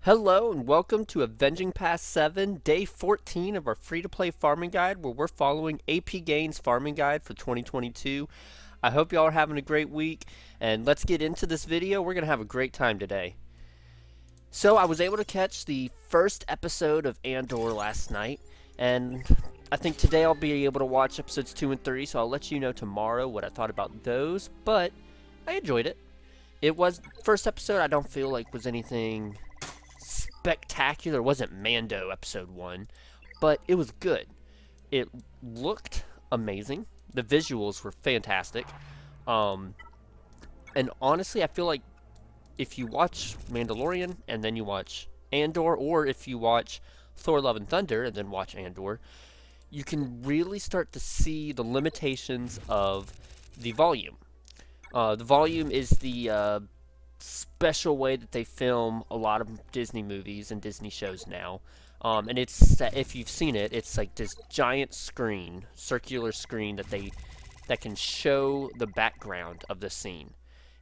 Hello and welcome to Avenging Past 7, day 14 of our free-to-play farming guide where we're following APGains farming guide for 2022. I hope y'all are having a great week and let's get into this video. We're going to have a great time today. So I was able to catch the first episode of Andor last night, and I think today I'll be able to watch episodes 2 and 3, so I'll let you know tomorrow what I thought about those, but I enjoyed it. It was, first episode I don't feel like was anything spectacular. It wasn't Mando episode 1, but it was good. It looked amazing. The visuals were fantastic. And honestly, I feel like if you watch Mandalorian and then you watch Andor, or if you watch Thor Love and Thunder and then watch Andor, you can really start to see the limitations of the volume. The volume is the special way that they film a lot of Disney movies and Disney shows now. And it's, if you've seen it, it's like this giant screen, circular screen that can show the background of the scene.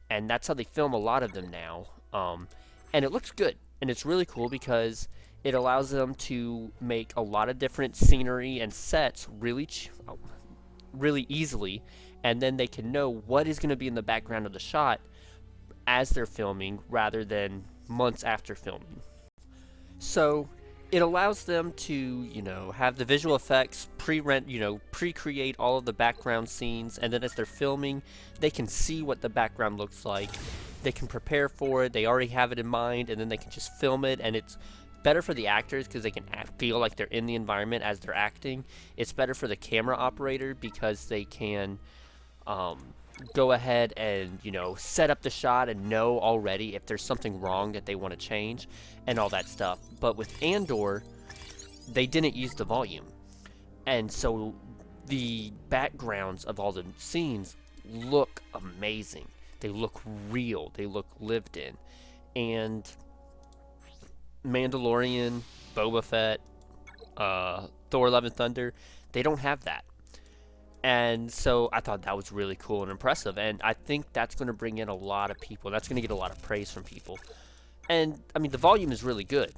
And that's how they film a lot of them now. And it looks good. And it's really cool because it allows them to make a lot of different scenery and sets really easily. And then they can know what is going to be in the background of the shot as they're filming rather than months after filming. So it allows them to, have the visual effects pre-create all of the background scenes, and then as they're filming, they can see what the background looks like. They can prepare for it. They already have it in mind, and then they can just film it, and it's better for the actors because they can feel like they're in the environment as they're acting. It's better for the camera operator because they can go ahead and set up the shot and know already if there's something wrong that they want to change and all that stuff. But with Andor, they didn't use the volume, and so the backgrounds of all the scenes look amazing. They look real, they look lived in. And Mandalorian, Boba Fett, Thor Love and Thunder, they don't have that. And so I thought that was really cool and impressive, and I think that's going to bring in a lot of people. That's going to get a lot of praise from people. And I mean, the volume is really good.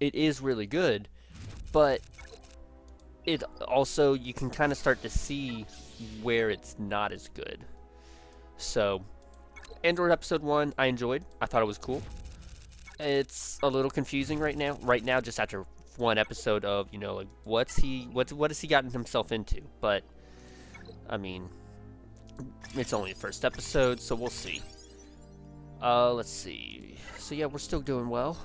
It is really good, but it also, you can kind of start to see where it's not as good. So Andor episode 1 I enjoyed. I thought it was cool. It's a little confusing right now just after one episode of like what has he gotten himself into. But I mean, it's only the first episode, so we'll see. Let's see. So yeah, we're still doing well.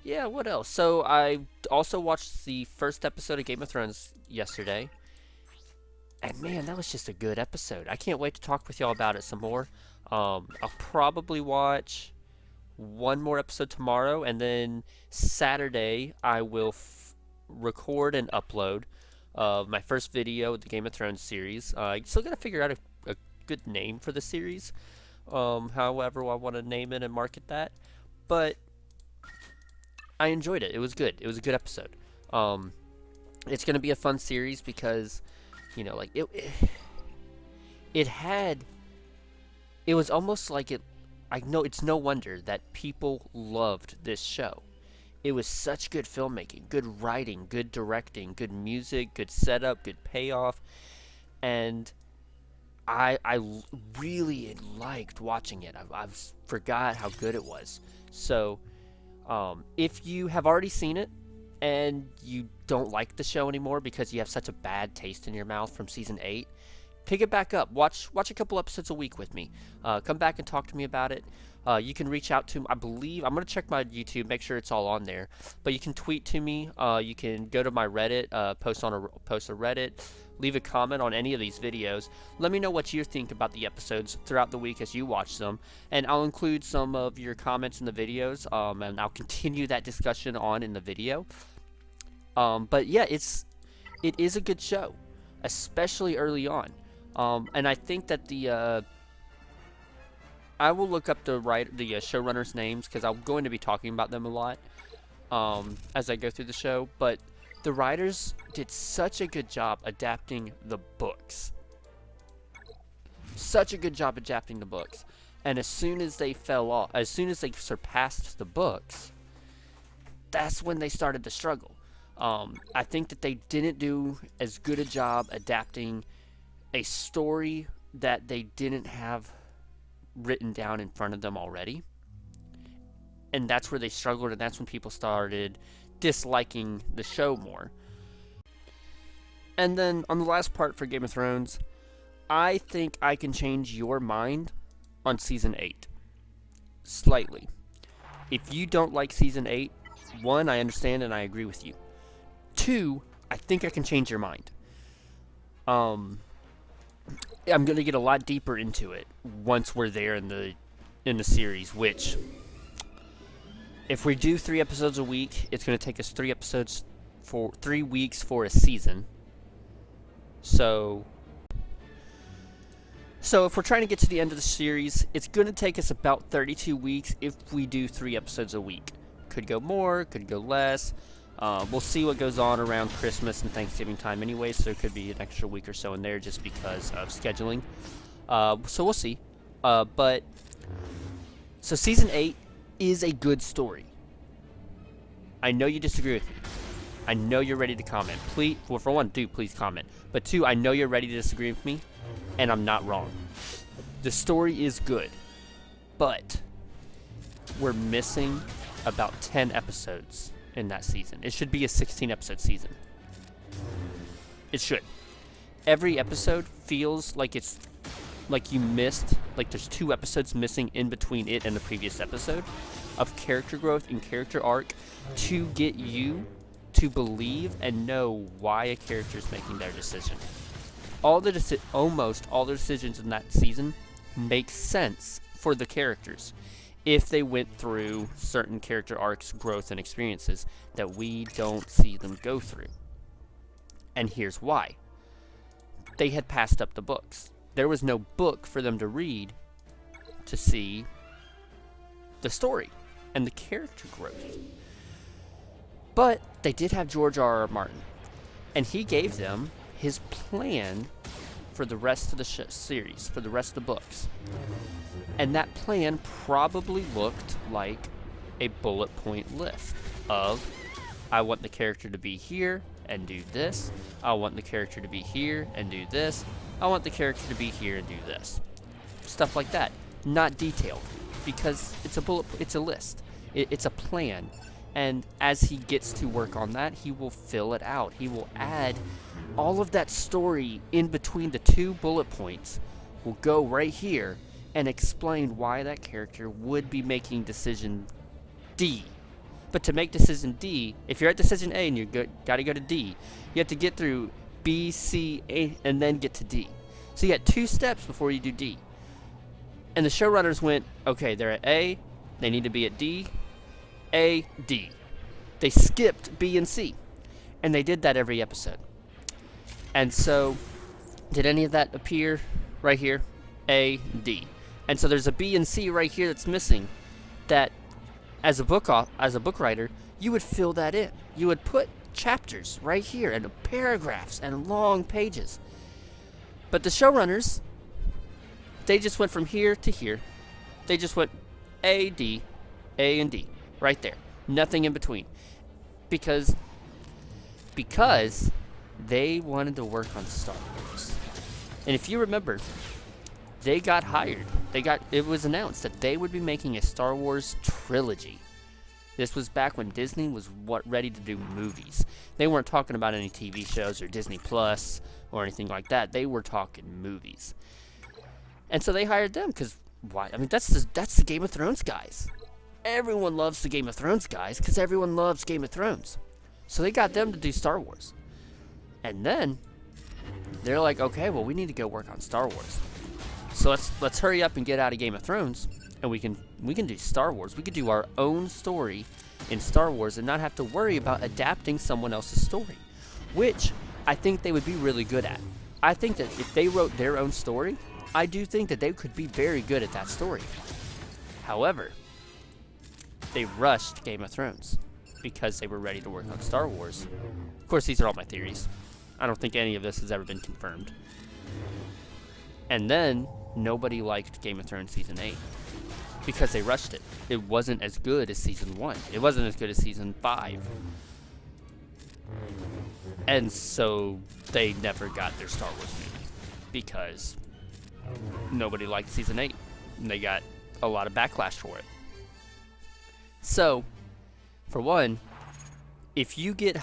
Yeah, what else? So I also watched the first episode of Game of Thrones yesterday. And man, that was just a good episode. I can't wait to talk with y'all about it some more. I'll probably watch one more episode tomorrow, and then Saturday I will record and upload my first video of the Game of Thrones series. I still gotta figure out a good name for the series, however I want to name it and market that, but I enjoyed it. It was good. It was a good episode. It's gonna be a fun series because like it was almost like it. I know it's no wonder that people loved this show. It was such good filmmaking, good writing, good directing, good music, good setup, good payoff, and I really liked watching it. I forgot how good it was. So if you have already seen it and you don't like the show anymore because you have such a bad taste in your mouth from season 8, pick it back up. Watch a couple episodes a week with me. Come back and talk to me about it. You can reach out to, I believe, I'm going to check my YouTube, make sure it's all on there. But you can tweet to me. You can go to my Reddit, post a Reddit, leave a comment on any of these videos. Let me know what you think about the episodes throughout the week as you watch them. And I'll include some of your comments in the videos, and I'll continue that discussion on in the video. But yeah, it is a good show, especially early on. And I think that I will look up the showrunners' names because I'm going to be talking about them a lot as I go through the show. But the writers did such a good job adapting the books. Such a good job adapting the books. And as soon as they fell off, as soon as they surpassed the books, that's when they started to struggle. I think that they didn't do as good a job adapting a story that they didn't have written down in front of them already. And that's where they struggled, and that's when people started disliking the show more. And then on the last part for Game of Thrones, I think I can change your mind on Season 8. Slightly. If you don't like Season 8, 1, I understand and I agree with you. 2, I think I can change your mind. I'm going to get a lot deeper into it once we're there in the series, which, if we do 3 episodes a week, it's going to take us 3 episodes for 3 weeks for a season. So if we're trying to get to the end of the series, it's going to take us about 32 weeks if we do 3 episodes a week. Could go more, could go less. We'll see what goes on around Christmas and Thanksgiving time anyway, so there could be an extra week or so in there just because of scheduling. So we'll see. So Season 8 is a good story. I know you disagree with me. I know you're ready to comment. Please, well, for one, please comment. But 2, I know you're ready to disagree with me, and I'm not wrong. The story is good, but we're missing about 10 episodes in that season. It should be a 16-episode season. It should. Every episode feels like it's like you missed, like there's 2 episodes missing in between it and the previous episode of character growth and character arc to get you to believe and know why a character is making their decision. Almost all the decisions in that season make sense for the characters if they went through certain character arcs, growth, and experiences that we don't see them go through. And here's why. They had passed up the books. There was no book for them to read to see the story and the character growth. But they did have George R.R. Martin, and he gave them his plan for the rest of the series, for the rest of the books. And that plan probably looked like a bullet point list of, I want the character to be here and do this. I want the character to be here and do this. I want the character to be here and do this. Stuff like that. Not detailed, because it's a list. It's a plan. And as he gets to work on that, he will fill it out. He will add all of that story in between the 2 bullet points, will go right here and explain why that character would be making decision D. But to make decision D, if you're at decision A and you got to go to D, you have to get through B, C, A, and then get to D. So you got 2 steps before you do D. And the showrunners went, okay, they're at A, they need to be at D, A, D. They skipped B and C. And they did that every episode. And so, did any of that appear right here? A, D. And so there's a B and C right here that's missing, that as a book writer, you would fill that in. You would put chapters right here and paragraphs and long pages. But the showrunners, they just went from here to here. They just went A, D, A, and D. Right there. Nothing in between. Because they wanted to work on Star Wars. And if you remember, they got hired. It was announced that they would be making a Star Wars trilogy. This was back when Disney was ready to do movies. They weren't talking about any TV shows or Disney Plus or anything like that. They were talking movies. And so they hired them because why? I mean, that's the Game of Thrones guys. Everyone loves the Game of Thrones guys because everyone loves Game of Thrones. So they got them to do Star Wars. And then they're like, okay, well, we need to go work on Star Wars. So let's hurry up and get out of Game of Thrones, and we can do Star Wars. We could do our own story in Star Wars and not have to worry about adapting someone else's story, which I think they would be really good at. I think that if they wrote their own story, I do think that they could be very good at that story. However, they rushed Game of Thrones because they were ready to work on Star Wars. Of course, these are all my theories. I don't think any of this has ever been confirmed. And then Nobody liked Game of Thrones Season 8 because they rushed it. It wasn't as good as Season 1. It wasn't as good as Season 5. And so they never got their Star Wars movie because nobody liked Season 8. And they got a lot of backlash for it. So, for one, if you get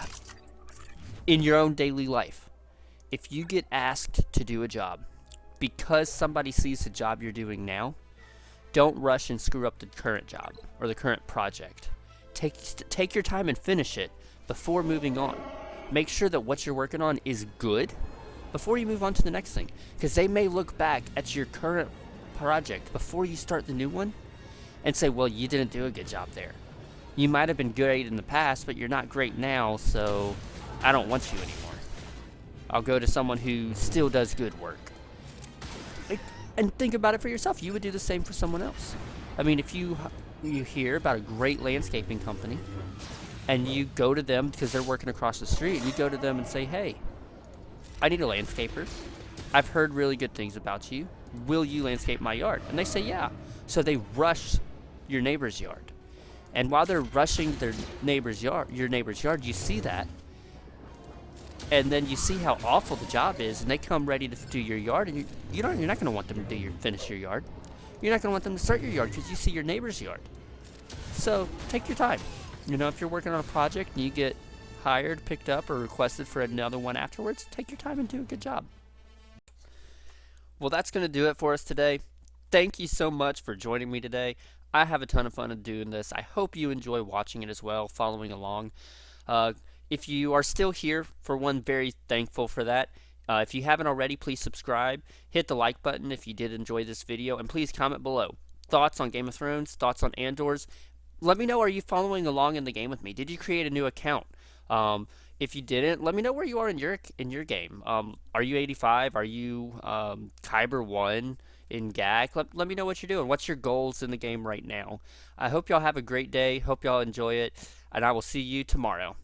in your own daily life, if you get asked to do a job because somebody sees the job you're doing now, don't rush and screw up the current job or the current project. Take your time and finish it before moving on. Make sure that what you're working on is good before you move on to the next thing, because they may look back at your current project before you start the new one and say, well, you didn't do a good job there. You might have been great in the past, but you're not great now, so I don't want you anymore. I'll go to someone who still does good work. And think about it for yourself. You would do the same for someone else. I mean, if you hear about a great landscaping company and you go to them because they're working across the street, and you go to them and say, hey, I need a landscaper. I've heard really good things about you. Will you landscape my yard? And they say, yeah. So they rush your neighbor's yard. And while they're rushing your neighbor's yard, you see that. And then you see how awful the job is, and they come ready to do your yard, and you're not going to want them to finish your yard. You're not going to want them to start your yard because you see your neighbor's yard. So take your time. If you're working on a project and you get hired, picked up, or requested for another one afterwards, take your time and do a good job. Well, that's going to do it for us today. Thank you so much for joining me today. I have a ton of fun doing this. I hope you enjoy watching it as well, following along. If you are still here, for one, very thankful for that. If you haven't already, please subscribe. Hit the like button if you did enjoy this video, and please comment below. Thoughts on Game of Thrones, thoughts on Andor's. Let me know, are you following along in the game with me? Did you create a new account? If you didn't, let me know where you are in your game. Are you 85? Are you Kyber 1 in GAC? Let me know what you're doing. What's your goals in the game right now? I hope y'all have a great day. Hope y'all enjoy it, and I will see you tomorrow.